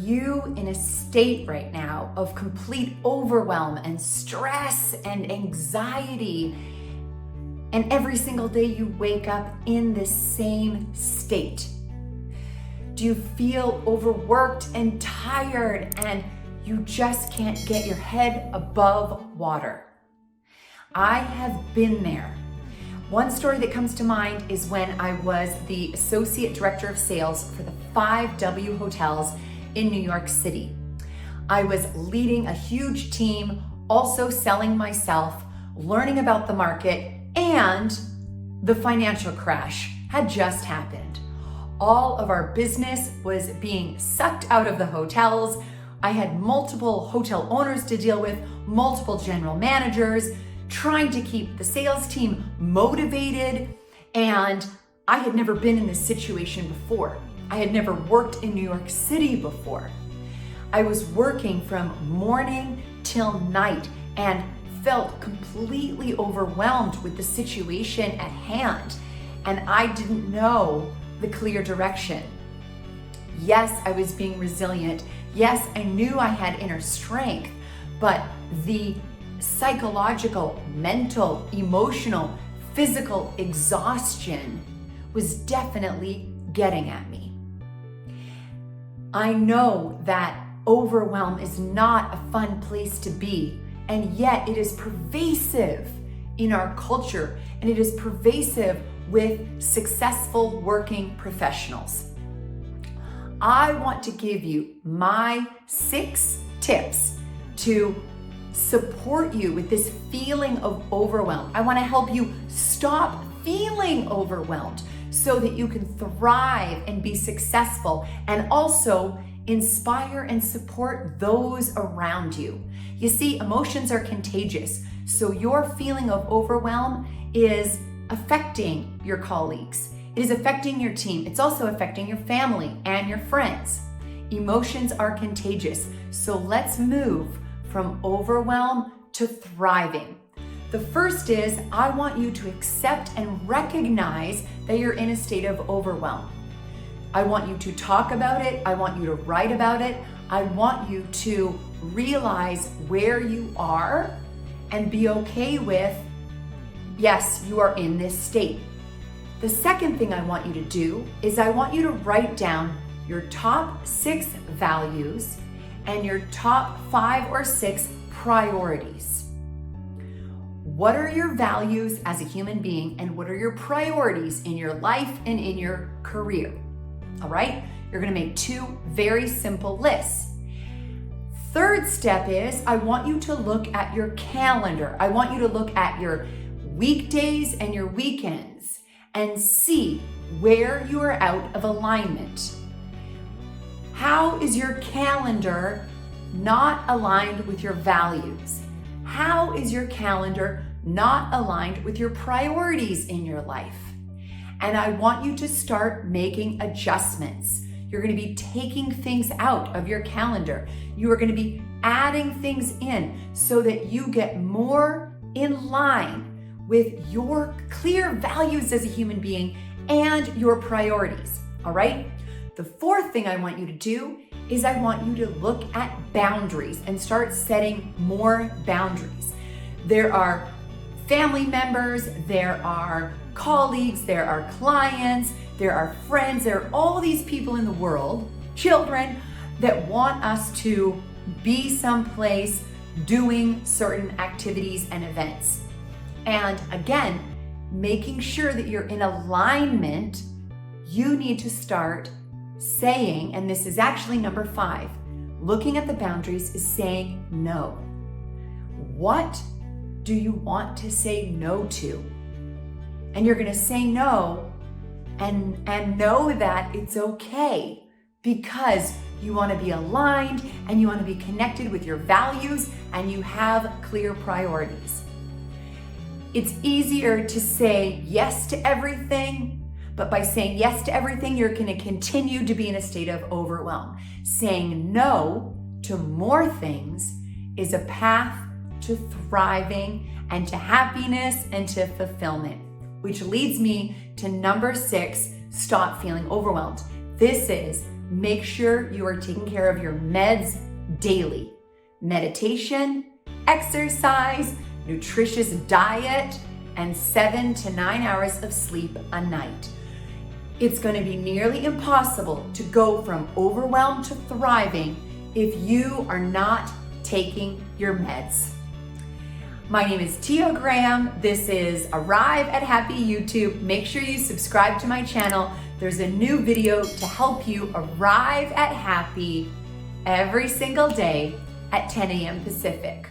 you in a state right now of complete overwhelm and stress and anxiety, and every single day you wake up in this same state? Do you feel overworked and tired and you just can't get your head above water? I have been there. One story that comes to mind is when I was the Associate Director of Sales for the 5W hotels in New York City. I was leading a huge team, also selling myself, learning about the market, and the financial crash had just happened. All of our business was being sucked out of the hotels. I had multiple hotel owners to deal with, multiple general managers, trying to keep the sales team motivated, and I had never been in this situation before. I had never worked in New York City before. I was working from morning till night and felt completely overwhelmed with the situation at hand, and I didn't know the clear direction. Yes, I was being resilient. Yes, I knew I had inner strength, but the psychological, mental, emotional, physical exhaustion was definitely getting at me. I know that overwhelm is not a fun place to be, and yet it is pervasive in our culture, and it is pervasive with successful working professionals. I want to give you my 6 tips to support you with this feeling of overwhelm. I want to help you stop feeling overwhelmed so that you can thrive and be successful, and also inspire and support those around you. You see, emotions are contagious. So your feeling of overwhelm is affecting your colleagues. It is affecting your team. It's also affecting your family and your friends. Emotions are contagious. So let's move from overwhelm to thriving. The first is, I want you to accept and recognize that you're in a state of overwhelm. I want you to talk about it. I want you to write about it. I want you to realize where you are and be okay with, yes, you are in this state. The second thing I want you to do is I want you to write down your top 6 values and your top 5 or 6 priorities. What are your values as a human being, and what are your priorities in your life and in your career? All right, you're gonna make 2 very simple lists. Third step is, I want you to look at your calendar. I want you to look at your weekdays and your weekends and see where you are out of alignment. How is your calendar not aligned with your values? How is your calendar not aligned with your priorities in your life? And I want you to start making adjustments. You're going to be taking things out of your calendar. You are going to be adding things in so that you get more in line with your clear values as a human being and your priorities. All right? The fourth thing I want you to do is I want you to look at boundaries and start setting more boundaries. There are family members, there are colleagues, there are clients, there are friends, there are all these people in the world, children, that want us to be someplace doing certain activities and events. And again, making sure that you're in alignment, you need to start saying, and this is actually number 5, looking at the boundaries is saying no. What do you want to say no to? And you're going to say no and know that it's okay, because you want to be aligned and you want to be connected with your values and you have clear priorities. It's easier to say yes to everything, but by saying yes to everything, you're going to continue to be in a state of overwhelm. Saying no to more things is a path to thriving and to happiness and to fulfillment, which leads me to number 6, stop feeling overwhelmed. This is make sure you are taking care of your meds daily. Meditation, exercise, nutritious diet, and 7 to 9 hours of sleep a night. It's going to be nearly impossible to go from overwhelmed to thriving if you are not taking your meds. My name is Tia Graham. This is Arrive at Happy YouTube. Make sure you subscribe to my channel. There's a new video to help you arrive at happy every single day at 10 a.m. Pacific.